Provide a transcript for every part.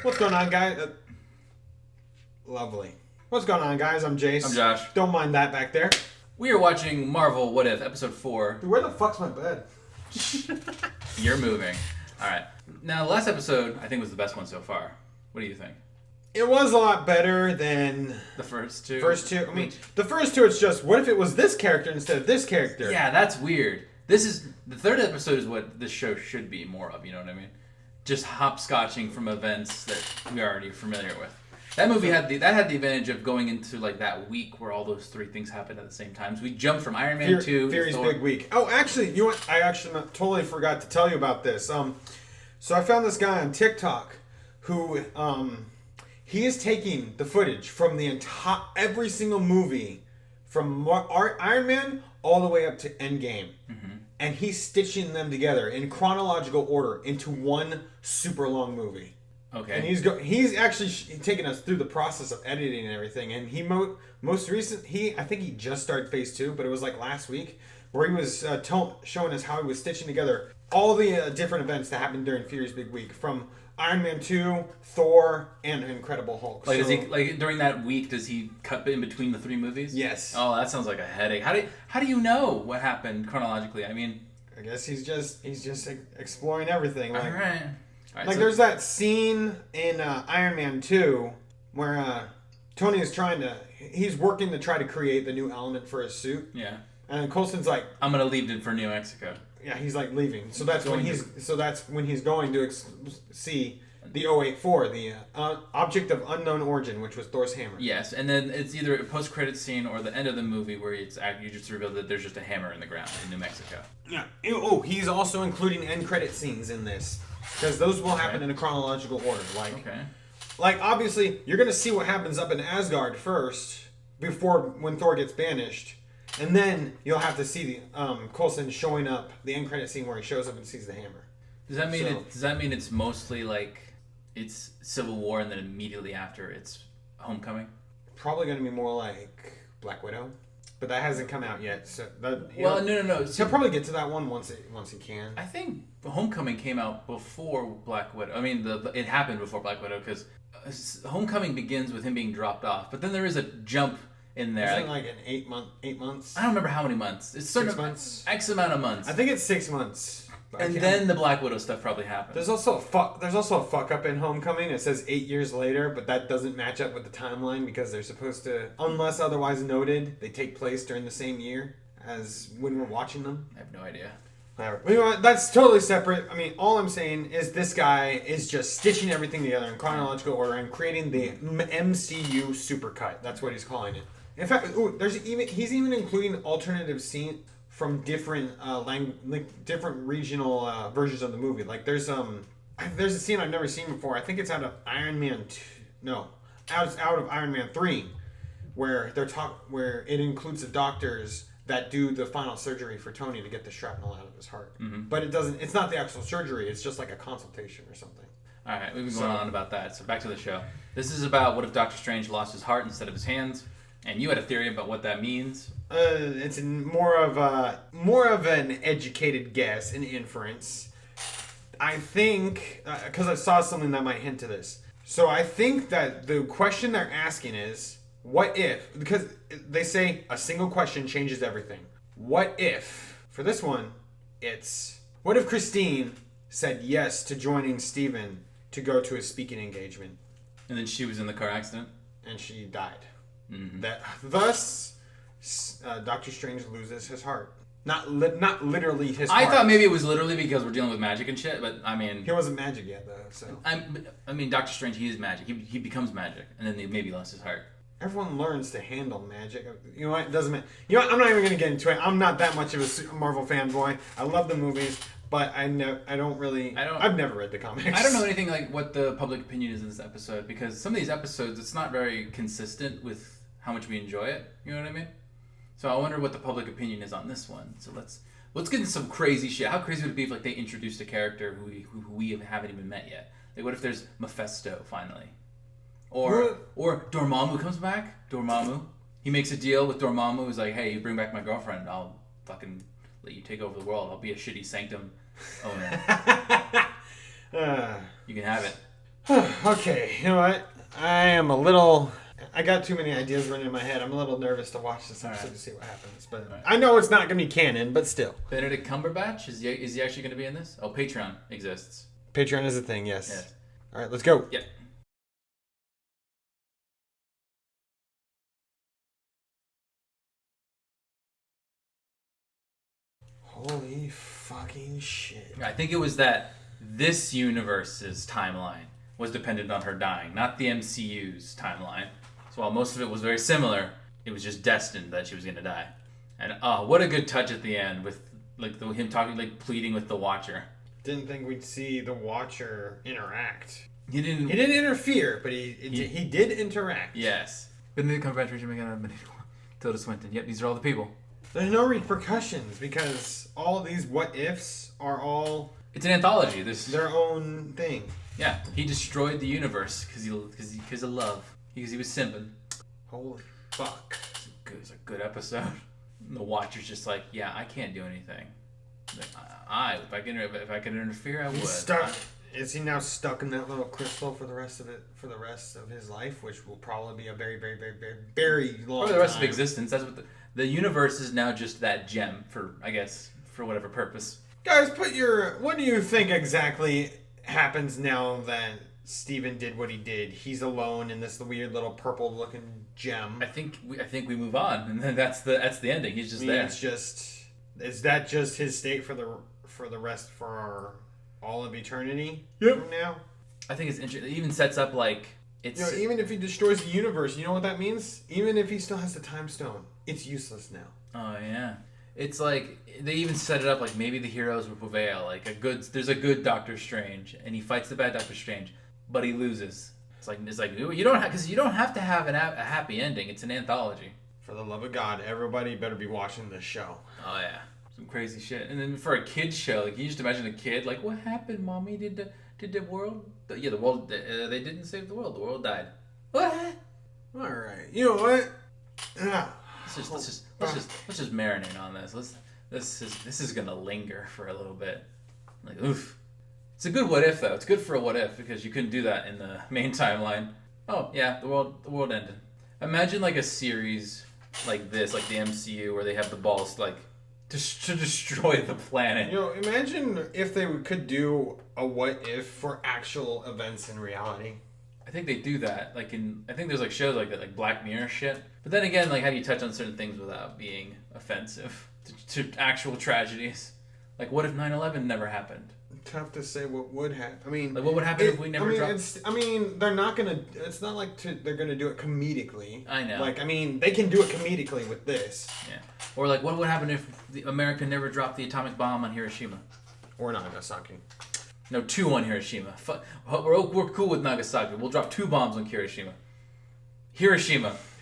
What's going on, guys? Lovely. What's going on, guys? I'm Jace. I'm Josh. Don't mind that back there. We are watching Marvel What If, Episode 4. Dude, where the fuck's my bed? You're moving. Alright. Now, the last episode, I think, was the best one so far. What do you think? It was a lot better than The first two? I mean, the first two, it's just, what if it was this character instead of this character? Yeah, that's weird. The third episode is what this show should be more of, you know what I mean? Just hopscotching from events that we are already familiar with. That movie had the advantage of going into like that week where all those three things happened at the same time. So we jumped from Iron Man 2 Fury's to Thor. Big Week. Oh, actually, you know what? I actually totally forgot to tell you about this. So I found this guy on TikTok who he is taking the footage from the every single movie from Iron Man all the way up to Endgame. Mm-hmm. And he's stitching them together in chronological order into one super long movie. Okay. And he's actually taking us through the process of editing and everything. And he I think he just started phase 2, but it was like last week where he was showing us how he was stitching together all the different events that happened during Fury's Big Week from Iron Man 2, Thor, and Incredible Hulk. Like, during that week, does he cut in between the three movies? Yes. Oh, that sounds like a headache. How do you know what happened chronologically? I mean, I guess he's just exploring everything. Like, all right. Like, there's that scene in Iron Man 2 where Tony is he's working to try to create the new element for his suit. Yeah. And Coulson's like, I'm gonna leave it for New Mexico. Yeah, he's like leaving. So that's when he's going to see the 084, the object of unknown origin, which was Thor's hammer. Yes, and then it's either a post-credit scene or the end of the movie where you just reveal that there's just a hammer in the ground in New Mexico. Yeah. Oh, he's also including end credit scenes in this because those will happen in a chronological order. Like obviously you're gonna see what happens up in Asgard first when Thor gets banished. And then you'll have to see the Coulson showing up, the end credit scene where he shows up and sees the hammer. Does that mean it's mostly like it's Civil War and then immediately after it's Homecoming? Probably going to be more like Black Widow, but that hasn't come out yet. So no. He'll probably get to that one once he can. I think Homecoming came out before Black Widow. I mean, it happened before Black Widow because Homecoming begins with him being dropped off, but then there is a jump in there. Isn't like an 8 months? I don't remember how many months. It's 6 months. X amount of months. I think it's 6 months. And then the Black Widow stuff probably happened. There's also a fuck up in Homecoming. It says 8 years later, but that doesn't match up with the timeline because they're supposed to, unless otherwise noted, they take place during the same year as when we're watching them. I have no idea. Whatever. You know what? That's totally separate. I mean, all I'm saying is this guy is just stitching everything together in chronological order and creating the MCU supercut. That's what he's calling it. In fact, he's even including alternative scene from different different regional versions of the movie. Like there's a scene I've never seen before. I think it's out of Iron Man 2. No, out of Iron Man 3, where where it includes the doctors that do the final surgery for Tony to get the shrapnel out of his heart. Mm-hmm. But it's not the actual surgery. It's just like a consultation or something. All right, we've been going on about that. So back to the show. This is about what if Doctor Strange lost his heart instead of his hands. And you had a theory about what that means. It's more of an educated guess, an inference. I think because I saw something that might hint to this. So I think that the question they're asking is, what if? Because they say a single question changes everything. What if? For this one, it's what if Christine said yes to joining Steven to go to his speaking engagement, and then she was in the car accident, and she died. Mm-hmm. Thus, Doctor Strange loses his heart. Not literally his heart. I thought maybe it was literally because we're dealing with magic and shit, but I mean... He wasn't magic yet, though, so... I mean, Doctor Strange, he is magic. He becomes magic, and then he maybe lost his heart. Everyone learns to handle magic. You know what? It doesn't matter. You know what? I'm not even going to get into it. I'm not that much of a Marvel fanboy. I love the movies, but I've never read the comics. I don't know anything like what the public opinion is in this episode, because some of these episodes, it's not very consistent with how much we enjoy it. You know what I mean? So I wonder what the public opinion is on this one. So let's get into some crazy shit. How crazy would it be if like they introduced a character who we haven't even met yet? Like what if there's Mephisto finally? Or Dormammu comes back. Dormammu. He makes a deal with Dormammu. He's like, hey, you bring back my girlfriend, I'll fucking let you take over the world. I'll be a shitty Sanctum owner. You can have it. Okay, you know what? I got too many ideas running in my head. I'm a little nervous to watch this episode to see what happens. But I know it's not going to be canon, but still. Benedict Cumberbatch? Is he actually going to be in this? Oh, Patreon exists. Patreon is a thing, yes. All right, let's go. Yeah. Holy fucking shit. I think it was that this universe's timeline was dependent on her dying, not the MCU's timeline. So while most of it was very similar, it was just destined that she was going to die. And what a good touch at the end with him talking, pleading with the Watcher. Didn't think we'd see the Watcher interact. He didn't interfere, but he did interact. Yes. Benedict Cumberbatch, Rachel McAdams, Tilda Swinton. Yep, these are all the people. There's no repercussions because all of these what ifs are all... It's an anthology. Their own thing. Yeah, he destroyed the universe because of love. Because he was simping. Holy fuck. It was a good episode. And the Watcher's just like, yeah, I can't do anything. Like, if I can interfere, I would. He's stuck. Is he now stuck in that little crystal for the rest of his life, which will probably be a very, very, very, very, very long for the rest time. of existence. That's what the universe is now, just that gem for whatever purpose. Guys, what do you think exactly happens now that Steven did what he did? He's alone in this weird little purple-looking gem. I think we move on, and then that's the ending. He's just there. Is that just his state for all of eternity? Yep. From now. I think it's interesting. It even sets up even if he destroys the universe, you know what that means? Even if he still has the time stone, it's useless now. Oh yeah. It's like they even set it up like maybe the heroes will prevail. There's a good Doctor Strange, and he fights the bad Doctor Strange, but he loses. It's like you don't have to have a happy ending. It's an anthology. For the love of God, everybody better be watching this show. Oh yeah, some crazy shit. And then for a kid's show, you just imagine a kid what happened, Mommy? Did the world? The world. They didn't save the world. The world died. What? All right. You know what? Let's just marinate on this. This is gonna linger for a little bit. Oof. It's a good what if though. It's good for a what if because you couldn't do that in the main timeline. Oh yeah, the world ended. Imagine a series like this, like the MCU, where they have the balls to destroy the planet. Imagine if they could do a what if for actual events in reality. I think they do that. I think there's shows like that, like Black Mirror shit. But then again, how do you touch on certain things without being offensive to actual tragedies? What if 9/11 never happened? Tough to say what would happen. I mean, what would happen if we never dropped? They're not gonna. It's not they're gonna do it comedically. I know. They can do it comedically with this. Yeah. Or what would happen if America never dropped the atomic bomb on Hiroshima? Or Nagasaki. No, 2 on Hiroshima. We're cool with Nagasaki. We'll drop 2 bombs on Hiroshima.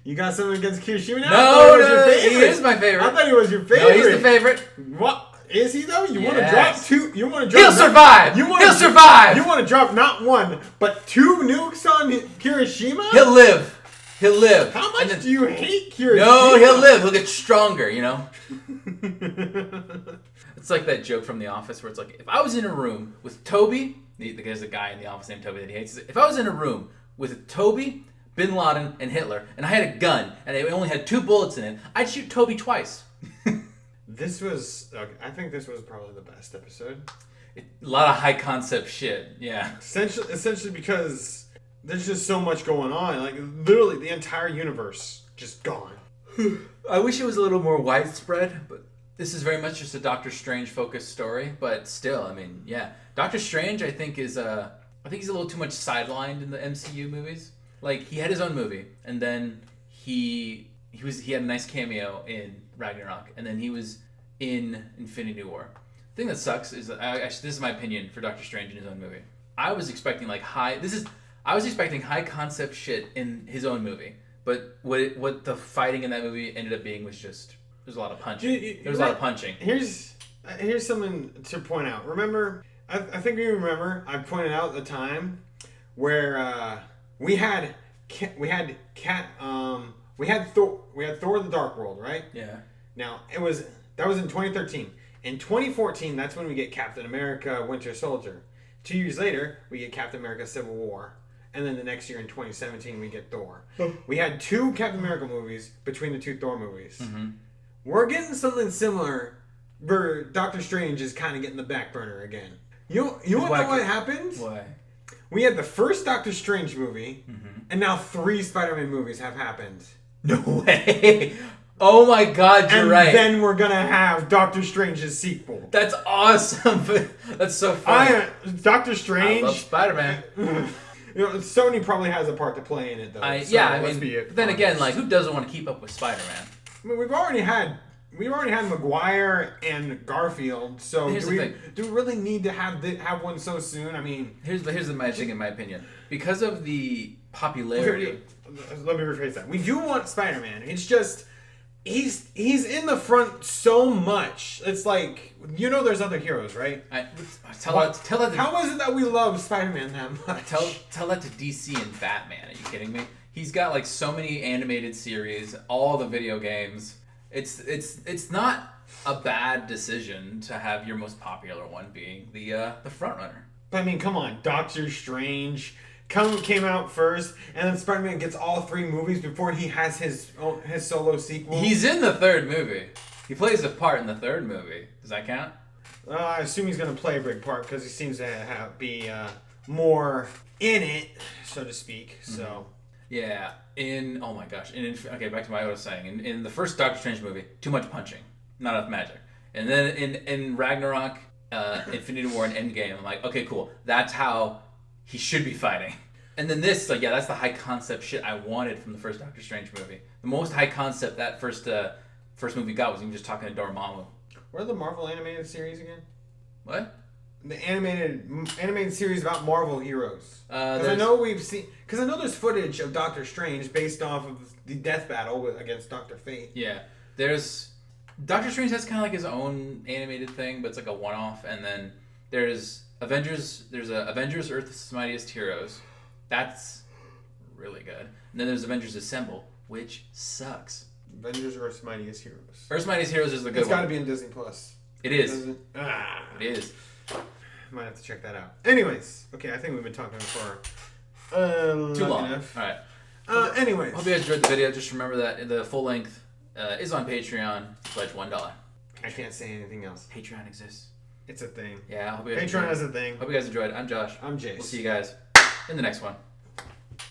You got something against Hiroshima now? No, he is my favorite. I thought he was your favorite. No, he's the favorite. What? Is he though? You want to Yes. drop 2? You want to drop? He'll survive. He'll survive. You want to drop not 1, but 2 nukes on Hiroshima? He'll live. How much do you hate Hiroshima? No, he'll live. He'll get stronger. It's like that joke from The Office where it's if I was in a room with Toby, there's a guy in the office named Toby that he hates. If I was in a room with Toby, Bin Laden, and Hitler, and I had a gun, and it only had 2 bullets in it, I'd shoot Toby twice. I think this was probably the best episode. A lot of high concept shit, yeah. Essentially because there's just so much going on. Literally the entire universe just gone. I wish it was a little more widespread, but this is very much just a Doctor Strange focused story. But still, yeah, Doctor Strange I think he's a little too much sidelined in the MCU movies. He had his own movie, and then he had a nice cameo in Ragnarok, and then he was in Infinity War. The thing that sucks is that this is my opinion for Doctor Strange in his own movie. I was expecting high concept shit in his own movie, but what the fighting in that movie ended up being was just there's a lot of punching. There's a lot of punching. Here's something to point out. Remember, I think you remember I pointed out the time where we had Thor the Dark World, right? Yeah. Now that was in 2013. In 2014, that's when we get Captain America: Winter Soldier. 2 years later, we get Captain America: Civil War, and then the next year in 2017 we get Thor. We had 2 Captain America movies between the 2 Thor movies. Mm-hmm. We're getting something similar, where Doctor Strange is kind of getting the back burner again. You want to know what happened? Why? We had the first Doctor Strange movie, and now 3 Spider-Man movies have happened. No way! Oh my God, you're right. And then we're gonna have Doctor Strange's sequel. That's awesome. That's so funny. Doctor Strange. I love Spider-Man. Sony probably has a part to play in it, though. But then again, like, who doesn't want to keep up with Spider-Man? I mean, we've already had Maguire and Garfield, so do we really need to have one so soon? I mean, here's my thing, in my opinion, because of the popularity. Okay, let me rephrase that. We do want Spider-Man. It's just he's in the front so much. It's like, there's other heroes, right? How is it that we love Spider-Man that much? Tell that to DC and Batman. Are you kidding me? He's got like so many animated series, all the video games. It's not a bad decision to have your most popular one being the front runner. But I mean, come on, Doctor Strange came out first, and then Spider-Man gets all 3 movies before he has his solo sequel. He's in the 3rd movie. He plays a part in the 3rd movie. Does that count? I assume he's going to play a big part because he seems to be more in it, so to speak. Mm-hmm. So yeah. Oh my gosh. Okay, back to what I was saying. In the first Doctor Strange movie, too much punching, not enough magic. And then in Ragnarok, Infinity War, and Endgame, I'm like, okay, cool. That's how he should be fighting. And then this, like, yeah, that's the high concept shit I wanted from the first Doctor Strange movie. The most high concept that first movie got was him just talking to Dormammu. What are the Marvel animated series again? What? The animated series about Marvel heroes. Because I know there's footage of Doctor Strange based off of the death battle against Dr. Fate. Yeah, there's Doctor Strange has kind of like his own animated thing, but it's like a one-off. And then there's Avengers. There's Avengers: Earth's Mightiest Heroes. That's really good. And then there's Avengers Assemble, which sucks. Avengers: Earth's Mightiest Heroes. Earth's Mightiest Heroes is the good one. It's got to be in Disney Plus. It is. It is. Might have to check that out. Anyways, okay, I think we've been talking for too long enough. All right. Anyways, hope you guys enjoyed the video. Just remember that the full length is on Patreon. Pledge $1. I can't say anything else. Patreon exists. It's a thing. Yeah. I hope you guys Patreon is a thing. Hope you guys enjoyed. I'm Josh. I'm Jace. We'll see you guys in the next one.